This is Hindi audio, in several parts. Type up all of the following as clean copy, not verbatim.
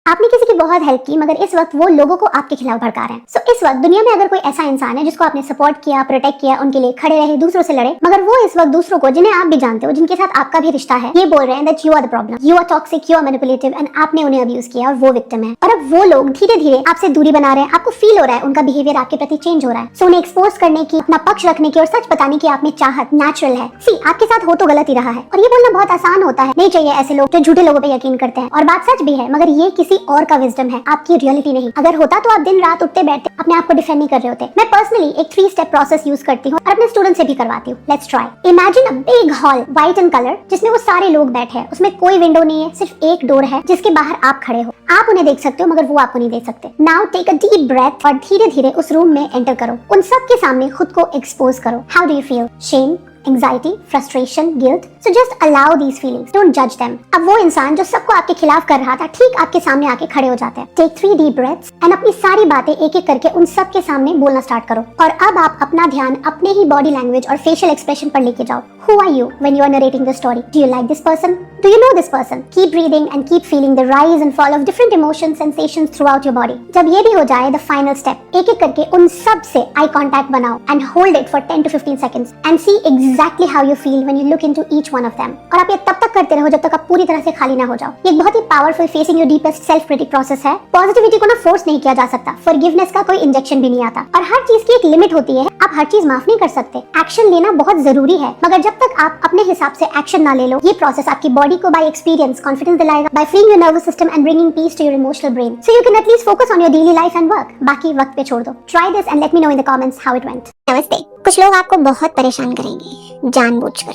आपने किसी की बहुत हेल्प की मगर इस वक्त वो लोगों को आपके खिलाफ भड़का रहे हैं। सो इस वक्त दुनिया में अगर कोई ऐसा इंसान है जिसको आपने सपोर्ट किया, प्रोटेक्ट किया, उनके लिए खड़े रहे, दूसरों से लड़े, मगर वो इस वक्त दूसरों को, जिन्हें आप भी जानते हो, जिनके साथ आपका भी रिश्ता है, ये बोल रहे हैं that you are the problem, you are toxic, you are manipulative and आपने उन्हें अब्यूज किया और वो विक्टिम है। और अब वो लोग धीरे धीरे आपसे दूरी बना रहे हैं, आपको फील हो रहा है उनका बिहेवियर आपके प्रति चेंज हो रहा है। सो उन्हें एक्सपोज करने की, अपना पक्ष रखने की और सच बताने की आप में चाहत नेचुरल है। सी, आपके साथ हो तो गलत ही रहा है और ये बोलना बहुत आसान होता है, नहीं चाहिए ऐसे लोग जो झूठे लोगों पे यकीन करते हैं। और बात सच भी है, मगर ये किसी और का विजडम है, आपकी रियलिटी नहीं। अगर होता तो आप दिन रात उठते बैठते अपने आप को डिफेंड नहीं कर रहे होते। मैं पर्सनली एक 3 स्टेप प्रोसेस यूज करती हूँ और अपने स्टूडेंट से भी करवाती हूँ। Let's try. Imagine a big hall, white in colour, जिसमें वो सारे लोग बैठे हैं। उसमें कोई विंडो नहीं है, सिर्फ एक डोर है जिसके बाहर आप खड़े हो। आप उन्हें देख सकते हो मगर वो आपको नहीं देख सकते। Now take a deep breath और धीरे धीरे उस रूम में एंटर करो। उन सब के सामने खुद को एक्सपोज करो। How do you feel? Shame, anxiety, frustration, guilt? So just allow these feelings, don't जज देम। अब वो इंसान जो सबको आपके खिलाफ कर रहा था ठीक आपके सामने आके खड़े हो जाते हैं। टेक 3 डीप ब्रेथ्स एंड अपनी सारी बातें एक एक करके उन सब के सामने बोलना स्टार्ट करो। और अब आप अपना ध्यान अपने ही बॉडी लैंग्वेज और फेशियल एक्सप्रेशन पर लेके जाओ। Who are you when you are narrating the story? Do you like this person? Do you know this person? Keep breathing and keep feeling the rise and fall of different emotions, sensations throughout your body. जब ये भी हो जाए, the final step, एक एक करके उन सब से eye contact बनाओ and hold it for 10 to 15 seconds and see exactly how you feel when you look into each one of them. और आप ये तब तक करते रहो जब तक आप पूरी तरह से खाली ना हो जाओ। ये एक बहुत ही powerful facing your deepest self critic process है। पॉजिटिविटी को ना फोर्स नहीं किया जा सकता, फॉरगिवनेस का कोई इंजेक्शन भी नहीं आता और हर चीज की एक लिमिट होती है। आप हर चीज माफ नहीं कर सकते। एक्शन लेना बहुत जरूरी है, मगर जब तक आप अपने हिसाब से एक्शन ना ले लो, ये प्रोसेस आपकी बॉडी को बाय एक्सपीरियंस कॉन्फिडेंस दिलाएगा, by freeing your nervous system and bringing peace to your emotional brain, so you can at least focus on your daily life and work. बाकी वक्त पे छोड़ दो। Try this and let me know in the comments how it went. नमस्ते। कुछ लोग आपको बहुत परेशान करेंगे जानबूझकर,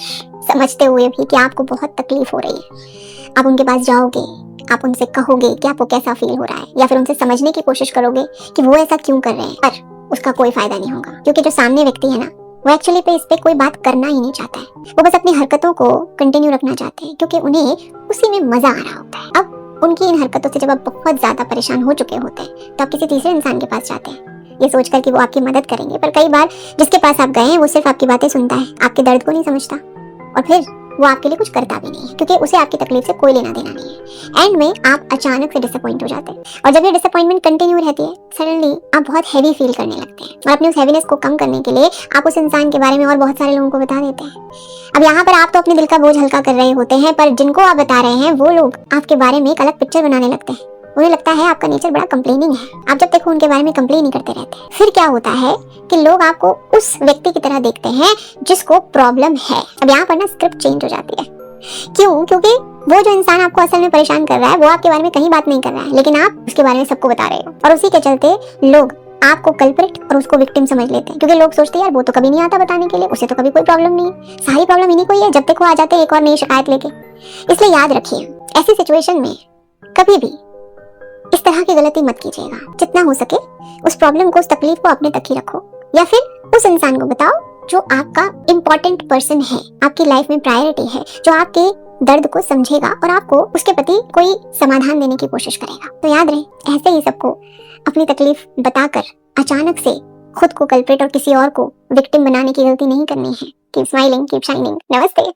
समझते हुए भी कि आपको बहुत तकलीफ हो रही है। आप उनके पास जाओगे, आप उनसे कहोगे कि आपको कैसा फील हो रहा है, या फिर उनसे समझने की कोशिश करोगे कि वो ऐसा क्यों कर रहे हैं, पर उसका कोई फायदा नहीं होगा, क्योंकि जो सामने व्यक्ति है ना, वो एक्चुअली पे इस पे कोई बात करना ही नहीं चाहता है। वो बस अपनी हरकतों को कंटिन्यू रखना चाहते हैं, क्योंकि उन्हें उसी में मजा आ रहा होता है। अब उनकी इन हरकतों से जब आप बहुत ज्यादा परेशान हो चुके होते हैं, तो आप किसी तीसरे इंसान के पास जाते हैं, ये सोचकर कि वो आपकी मदद करेंगे। पर कई बार जिसके पास आप गए हैं वो सिर्फ आपकी बातें सुनता है, आपके दर्द को नहीं समझता, और फिर वो आपके लिए कुछ करता भी नहीं है, क्योंकि उसे आपकी तकलीफ से कोई लेना देना नहीं है। एंड में आप अचानक से डिसअपॉइंट हो जाते हैं, और जब ये डिसअपॉइंटमेंट कंटिन्यू रहती है, सडनली आप बहुत हैवी फील करने लगते हैं, और अपनी उस हैवीनेस को कम करने के लिए आप उस इंसान के बारे में और बहुत सारे लोगों को बता देते हैं। अब यहाँ पर आप तो अपने दिल का बोझ हल्का कर रहे होते हैं, पर जिनको आप बता रहे हैं वो लोग आपके बारे में एक अलग पिक्चर बनाने लगते हैं। उन्हें लगता है आपका नेचर बड़ा कंप्लेनिंग है, आप जब देखो उनके बारे में कंप्लेन ही करते रहते हैं। फिर क्या होता है कि लोग आपको उस व्यक्ति की तरह देखते हैं जिसको प्रॉब्लम है। अब यहाँ पर ना स्क्रिप्ट चेंज हो जाती है। क्यों? क्योंकि वो जो इंसान आपको असल में परेशान कर रहा है, वो आपके बारे में कहीं बात नहीं कर रहा है, लेकिन आप उसके बारे में सबको बता रहे हो, और उसी के चलते लोग आपको कल्प्रिट और उसको विक्टिम समझ लेते हैं, क्योंकि लोग सोचते हैं यार वो तो कभी नहीं आता बताने के लिए, उसे तो कभी कोई प्रॉब्लम नहीं है, सारी प्रॉब्लम इन्हीं को ही है, जब तक वो आ जाते हैं एक और नई शिकायत लेके। इसलिए याद रखिए, ऐसी सिचुएशन में कभी भी इस तरह की गलती मत कीजिएगा। जितना हो सके उस प्रॉब्लम को, उस तकलीफ को अपने तक ही रखो, या फिर उस इंसान को बताओ जो आपका इम्पोर्टेंट पर्सन है, आपकी लाइफ में प्रायोरिटी है, जो आपके दर्द को समझेगा और आपको उसके प्रति कोई समाधान देने की कोशिश करेगा। तो याद रहे, ऐसे ही सबको अपनी तकलीफ बताकर अचानक से खुद को कल्प्रिट और किसी और को विक्टिम बनाने की गलती नहीं करनी है। Keep smiling, keep shining. नमस्ते।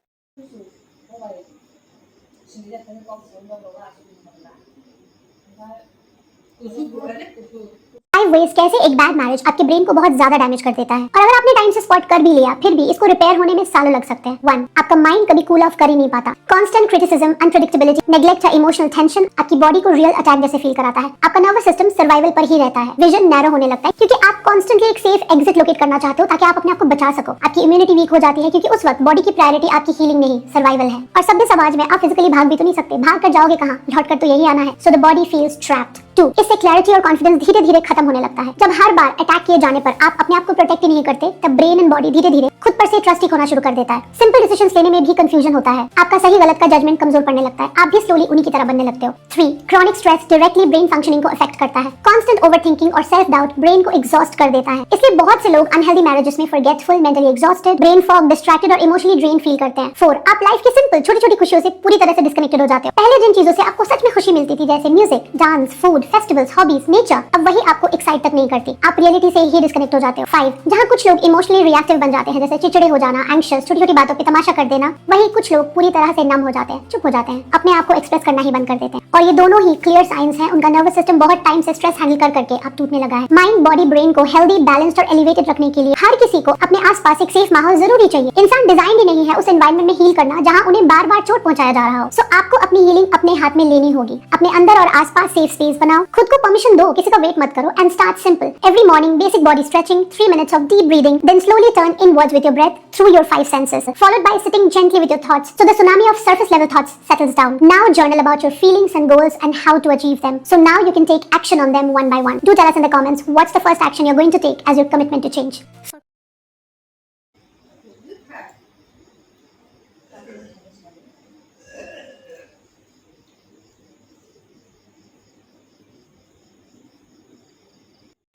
कैसे एक बैड मैरिज आपके ब्रेन को बहुत ज्यादा डैमेज कर देता है, और अगर आपने टाइम से स्पॉट कर भी लिया, फिर भी इसको रिपेयर होने में सालों लग सकते हैं। 1, आपका माइंड कभी कूल ऑफ कर ही नहीं पाता। कांस्टेंट क्रिटिसिज्म, अनप्रेडिक्टेबिलिटी, नेग्लेक्ट या इमोशनल टेंशन आपकी बॉडी को रियल अटैक जैसे फील कराता है। आपका नर्वस सिस्टम सर्वाइवल पर ही रहता है। विजन नैरो होने लगता है, क्योंकि आप कॉन्स्टेंटली एक सेफ एग्जिट लोकेट करना चाहते हो ताकि आप अपने आप को बचा सको। आपकी इम्यूनिटी वीक हो जाती है, क्योंकि उस वक्त बॉडी की प्रायोरिटी आपकी हीलिंग नहीं, सर्वाइवल है। और सभ्य समाज में आप फिजिकली भाग भी तो नहीं सकते, भाग कर जाओगे कहाँ, लौट कर तो यही आना है। So the body feels trapped. 2, इससे क्लैरिटी और कॉन्फिडेंस धीरे धीरे खत्म होने लगता है। जब हर बार अटैक किए जाने पर आप अपने आप को प्रोटेक्ट ही नहीं करते, तब ब्रेन एंड बॉडी धीरे धीरे खुद पर से ट्रस्टी होना शुरू कर देता है। सिंपल डिसीजंस लेने में भी कंफ्यूजन होता है, आपका सही गलत का जजमेंट कमजोर पड़ने लगता है, आप भी स्लोली उन्हीं की तरह बनने लगते हो। 3, chronic stress directly brain functioning को अफेक्ट करता है। कांस्टेंट ओवरथिंकिंग और सेल्फ डाउट ब्रेन को एग्जॉस्ट कर देता है। इसलिए बहुत से लोग अनहेल्दी मैरिजेस में forgetful, mentally exhausted, brain fog, distracted और इमोशनली ड्रेन फील करते हैं। 4, आप लाइफ की सिंपल छोटी छोटी खुशियों से पूरी तरह से डिस्कनेक्टेड हो जाते हो। पहले जिन चीजों से आपको सच में खुशी मिलती थी, जैसे music, dance, food, festivals, hobbies, nature, अब वही आपको एक्साइट तक नहीं करती, आप रियलिटी से ही डिस्कनेक्ट हो जाते हो। 5, जहाँ कुछ लोग इमोशनली रिएक्टिव बन जाते हैं, जैसे जैसे चिड़चिड़े हो जाना, एंग्शियस, छोटी छोटी बातों पे तमाशा कर देना, वही कुछ लोग पूरी तरह से नम हो जाते हैं, चुप हो जाते हैं, अपने आप को एक्सप्रेस करना ही बंद कर देते हैं। और ये दोनों ही क्लियर साइंस हैं उनका नर्वस सिस्टम बहुत टाइम से स्ट्रेस हैंडल कर करके अब टूटने लगा है। माइंड, बॉडी, ब्रेन को हेल्दी, बैलेंस्ड और एलिवेटेड रखने के लिए हर किसी को अपने आसपास एक सेफ माहौल जरूरी चाहिए। इंसान डिजाइन ही नहीं है उस एनवायरनमेंट में हील करना जहां उन्हें बार बार चोट पहुंचाया जा रहा हो। सो आपको अपनी हीलिंग अपने हाथ में लेनी होगी। अपने अंदर और आसपास सेफ स्पेस बनाओ, खुद को परमिशन दो, किसी का वेट मत करो and start simple. Every morning basic body stretching, 3 minutes of deep breathing, then slowly turn inwards with your breath through your 5 senses, followed by sitting gently with your thoughts so the tsunami of surface level thoughts settles down. Now journal about your feelings and goals and how to achieve them. So now you can take action on them one by one. Do tell us in the comments what's the first action you're going to take as your commitment to change.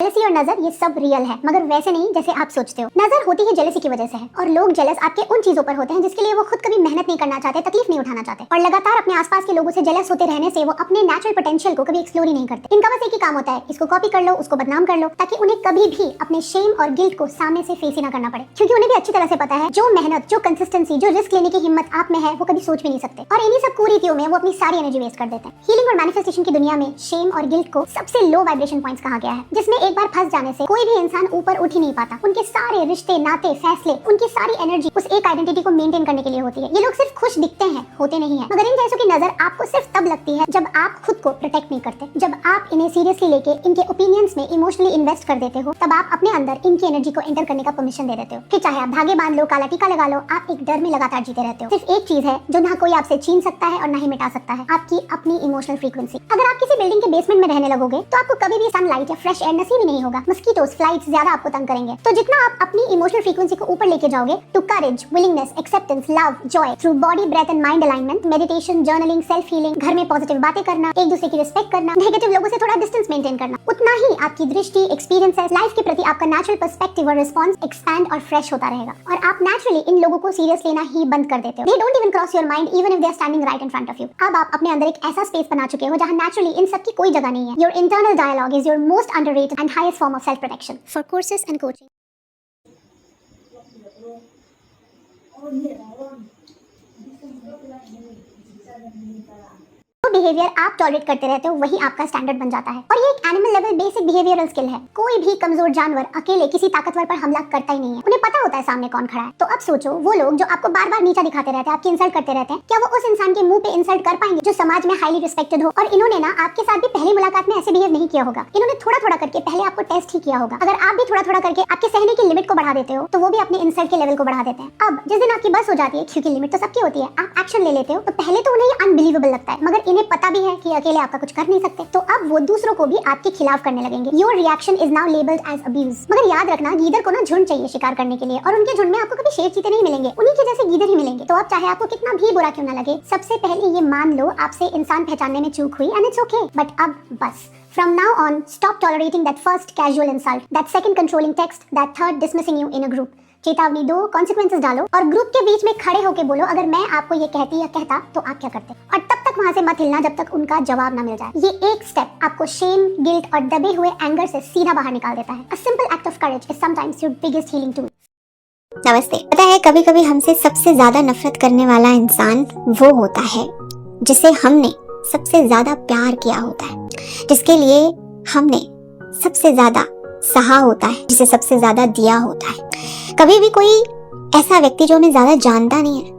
Jealousy और नजर ये सब रियल है, मगर वैसे नहीं जैसे आप सोचते हो। नजर होती है जेलसी की वजह से है, और लोग जेलस आपके उन चीजों पर होते हैं जिसके लिए वो खुद कभी मेहनत नहीं करना चाहते, तकलीफ नहीं उठाना चाहते, और लगातार अपने आसपास के लोगों से जेलस होते रहने से वो अपने नेचुरल पोटेंशियल को कभी एक्सप्लोर ही नहीं करते। इनका बस एक ही काम होता है, इसको कॉपी कर लो, उसको बदनाम कर लो, ताकि उन्हें कभी भी अपने शेम और गिल्ट को सामने से फेस ही ना करना पड़े। क्योंकि उन्हें भी अच्छी तरह से पता है जो मेहनत, जो कंसिस्टेंसी, जो रिस्क लेने की हिम्मत आप में है वो कभी सोच भी नहीं सकते, और इन्हीं सब कुरीतियों में वो अपनी सारी एनर्जी वेस्ट कर देते हैं। हीलिंग और मैनिफेस्टेशन की दुनिया में शेम और गिल्ट को सबसे लो वाइब्रेशन पॉइंट्स कहा गया है, जिसमें एक बार फंस जाने से कोई भी इंसान ऊपर उठ ही नहीं पाता। उनके सारे रिश्ते, नाते, फैसले, उनकी सारी एनर्जी उस एक आइडेंटिटी को मेंटेन करने के लिए होती है। ये लोग सिर्फ खुश दिखते हैं, होते नहीं है। मगर इन जैसों की नजर आपको सिर्फ तब लगती है जब आप खुद को प्रोटेक्ट नहीं करते, जब आप इन्हें सीरियसली लेके इनके ओपिनियंस में इमोशनली इन्वेस्ट कर देते हो, तब आप अपने अंदर इनकी एनर्जी को एंटर करने का परमिशन दे देते हो। फिर चाहे आप धागे बांध लो, काला टीका लगा लो, आप एक डर में लगातार जीते रहते हो। सिर्फ एक चीज है जो ना कोई आपसे छीन सकता है और ना ही मिटा सकता है, आपकी अपनी इमोशनल फ्रीक्वेंसी। अगर आप किसी बिल्डिंग के बेसमेंट में रहने लगोगे तो आपको कभी भी सनलाइट या फ्रेश एयर नसीब ही नहीं होगा। मस्कीटोस, फ्लाइट्स ज्यादा आपको तंग करेंगे। तो जितना आप अपनी इमोशनल फ्रीक्वेंसी को ऊपर लेके जाओगे to courage, willingness, acceptance, love, joy through body, breath and mind alignment, meditation, journaling, self healing, घर में पॉजिटिव बातें करना, एक दूसरे की रिस्पेक्ट करना, नेगेटिव लोगों से थोड़ा डिस्टेंस मेंटेन करना, उतना ही आपकी दृष्टि, एक्सपीरियंसेस, लाइफ के प्रति आपका नेचुरल पर्सपेक्टिव और रिस्पांस एक्सपैंड और फ्रेश होता रहेगा, और आप नेचुरली इन लोगों को सीरियस लेना ही बंद कर देते हो। They don't even cross your mind even if they are standing right in front of you. अब आप अपने अंदर एक ऐसा स्पेस बना चुके हो जहां नेचुरली इन सब की कोई जगह नहीं है। Your internal dialogue is your most underrated and highest form of self protection. For courses and coaching. जो बिहेवियर आप टॉलरेट करते रहते हो वही आपका स्टैंडर्ड बन जाता है, और ये एक animal level basic behavioural skill है। कोई भी कमजोर जानवर अकेले किसी ताकतवर पर हमला करता ही नहीं है, उन्हें पता होता है सामने कौन खड़ा है। तो अब सोचो, वो लोग जो आपको बार बार नीचा दिखाते रहते हैं, आपकी इंसल्ट करते रहते हैं, क्या वो उस इंसान के मुंह पे इंसल्ट कर पाएंगे जो समाज में हाईली रिस्पेक्टेड हो? और इन्होंने ना आपके साथ भी पहली मुलाकात में ऐसे बिहेव नहीं किया होगा, इन्होंने थोड़ा थोड़ा करके पहले आपको टेस्ट ही किया होगा। अगर आप भी थोड़ा थोड़ा करके आपके सहने की लिमिट को बढ़ा देते हो तो वो भी अपने इंसल्ट के लेवल को बढ़ा देते हैं। अब जिस दिन आपकी बस हो जाती है, क्योंकि लिमिट तो सबकी होती है, आप एक्शन ले लेते हो तो पहले तो उन्हें अनबिलीवेबल लगता है, मगर इन्हें पता भी है कि अकेले आपका कुछ कर नहीं सकते, तो अब वो दूसरों को भी आपके खिलाफ करने लगेंगे। Your reaction is now labelled as abuse. मगर याद रखना, गीदड़ को ना झुंड चाहिए शिकार करने के लिए, और उनके झुंड में आपको कभी शेर चीते नहीं मिलेंगे, उन्हीं के जैसे गीदड़ ही मिलेंगे। तो अब चाहे आपको कितना भी बुरा क्यों ना लगे, सबसे पहले ये मान लो आपसे इंसान पहचानने में चूक हुई, एंड इट्स ओके। बट अब बस, from now on stop tolerating that first casual insult, that second controlling text, that third dismissing you in a group. चेतावनी दो, कॉन्सिक्वेंसेस डालो, और ग्रुप के बीच में खड़े होके बोलो, अगर मैं आपको ये कहती या कहता तो आप क्या करते? और तब तक वहां से मत हिलना जब तक उनका जवाब ना मिल जाए। ये एक स्टेप आपको शेम, गिल्ट और दबे हुए एंगर से सीधा बाहर निकाल देता है। A simple act of courage is sometimes your biggest healing tool. नमस्ते। पता है, कभी कभी हमसे सबसे ज्यादा नफरत करने वाला इंसान वो होता है जिसे हमने सबसे ज्यादा प्यार किया होता है, जिसके लिए हमने सबसे ज्यादा सहा होता है, जिसे सबसे ज्यादा दिया होता है। कभी भी कोई ऐसा व्यक्ति जो हमें ज्यादा जानता नहीं है,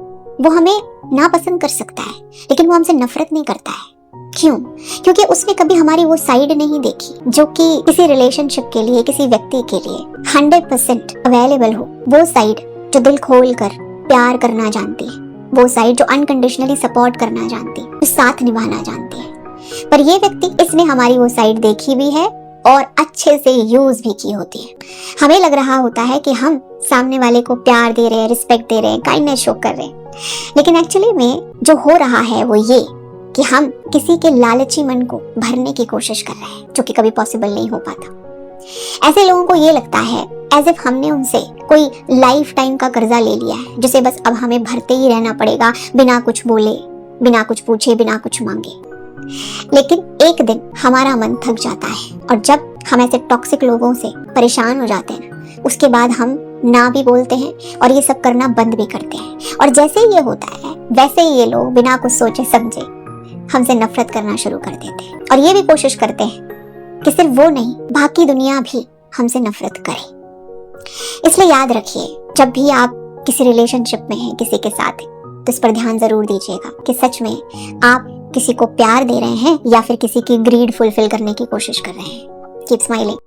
वो हमें नापसंद कर सकता है, लेकिन वो हमसे नफरत नहीं करता है। क्यों? क्योंकि उसने कभी हमारी वो साइड नहीं देखी जो कि किसी रिलेशनशिप के लिए, किसी व्यक्ति के लिए 100% अवेलेबल हो। वो साइड जो दिल खोल कर प्यार करना जानती है, वो साइड जो अनकंडीशनली सपोर्ट करना जानती है, जो साथ निभाना जानती है। पर ये व्यक्ति, इसने हमारी वो साइड देखी भी है और अच्छे से यूज भी की होती है। हमें लग रहा होता है कि हम सामने वाले को प्यार दे रहे हैं, रिस्पेक्ट दे रहे हैं, काइंडनेस शो कर रहे हैं, लेकिन एक्चुअली में जो हो रहा है वो ये कि हम किसी के लालची मन को भरने की कोशिश कर रहे हैं, जो कि कभी पॉसिबल नहीं हो पाता। ऐसे लोगों को ये लगता है एज इफ हमने उनसे कोई लाइफ टाइम का कर्जा ले लिया है, जिसे बस अब हमें भरते ही रहना पड़ेगा, बिना कुछ बोले, बिना कुछ पूछे, बिना कुछ मांगे। लेकिन एक दिन हमारा मन थक जाता है, और जब हम ऐसे टॉक्सिक लोगों से परेशान हो जाते हैं, उसके बाद हम ना भी बोलते हैं और ये सब करना बंद भी करते हैं। और जैसे ही ये होता है वैसे ही ये लोग बिना कुछ सोचे समझे हमसे नफरत करना शुरू कर देते हैं और ये भी कोशिश करते हैं कि सिर्फ वो नहीं बाकी दुनिया भी हमसे नफरत करे। इसलिए याद रखिए, जब भी आप किसी रिलेशनशिप में हैं किसी के साथ, तो इस पर ध्यान जरूर दीजिएगा कि सच में आप किसी को प्यार दे रहे हैं या फिर किसी की ग्रीड फुलफिल करने की कोशिश कर रहे हैं। Keep smiling.